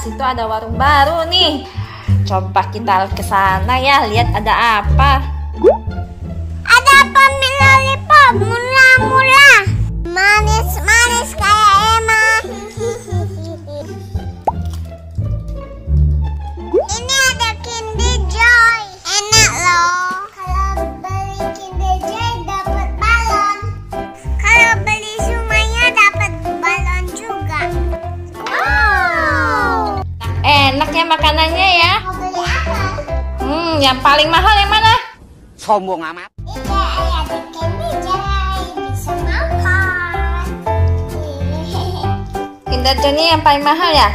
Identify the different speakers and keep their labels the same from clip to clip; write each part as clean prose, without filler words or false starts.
Speaker 1: situ ada warung baru nih. Coba kita ke sana ya, lihat ada apa.
Speaker 2: Ada pemil lollipop murah-murah, manis-manis kayak Emma. Ini ada Kinder Joy, enak loh. Kalau beli Kinder Joy dapat balon. Kalau beli semuanya dapat balon juga. Wow.
Speaker 1: Enak ya makanannya ya.
Speaker 2: Mau beli apa?
Speaker 1: Yang paling mahal yang mana?
Speaker 3: Sombong amat.
Speaker 2: Iya, ada Kinder Joy bisa makan.
Speaker 1: Kinder Joy ini yang paling mahal ya?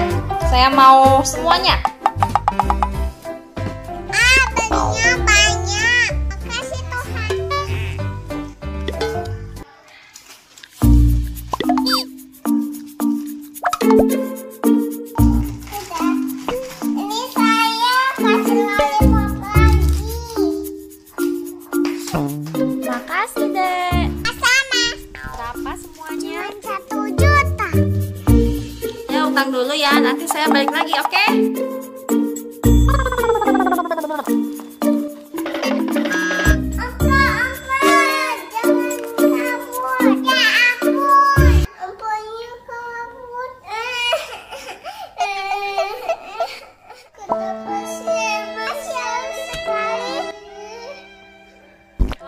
Speaker 1: Saya mau semuanya.
Speaker 2: Belinya banyak. Makasih Tuhan. Sudah. Ini saya kasih lollipop lagi.
Speaker 1: Makasih, Dek.
Speaker 2: Sama.
Speaker 1: Berapa semuanya?
Speaker 2: Cuma 1 juta.
Speaker 1: Ya, utang dulu ya. Nanti saya balik lagi, oke?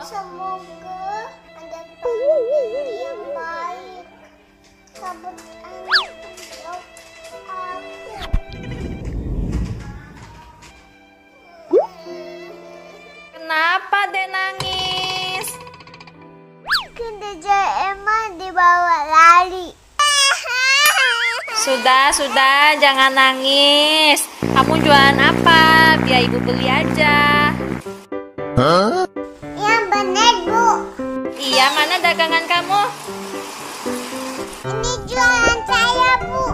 Speaker 2: Semoga ada penghuni yang baik. Kabut aku.
Speaker 1: Kenapa Dek nangis?
Speaker 2: Kinder Joy Emma dibawa lari.
Speaker 1: Sudah, jangan nangis. Kamu jualan apa? Biar ibu beli aja.
Speaker 2: Yang benar Bu.
Speaker 1: Iya, mana dagangan kamu?
Speaker 2: Ini jualan saya Bu.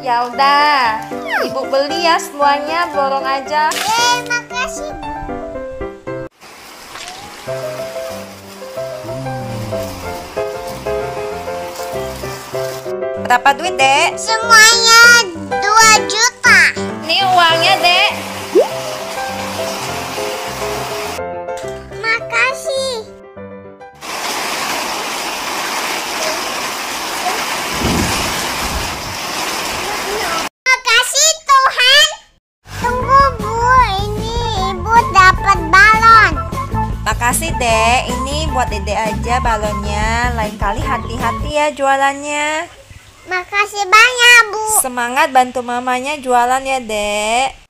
Speaker 1: Ya udah, ibu beli ya semuanya, borong aja.
Speaker 2: Makasih Bu.
Speaker 1: Berapa duit, Dek?
Speaker 2: Semuanya 2 juta.
Speaker 1: Ini uangnya, Dek.
Speaker 2: Makasih. Makasih Tuhan. Tunggu Bu, ini Ibu dapat balon.
Speaker 1: Makasih, Dek. Ini buat Dedek aja balonnya. Lain kali hati-hati ya jualannya.
Speaker 2: Makasih banyak Bu.
Speaker 1: Semangat bantu mamanya jualan ya, Dek.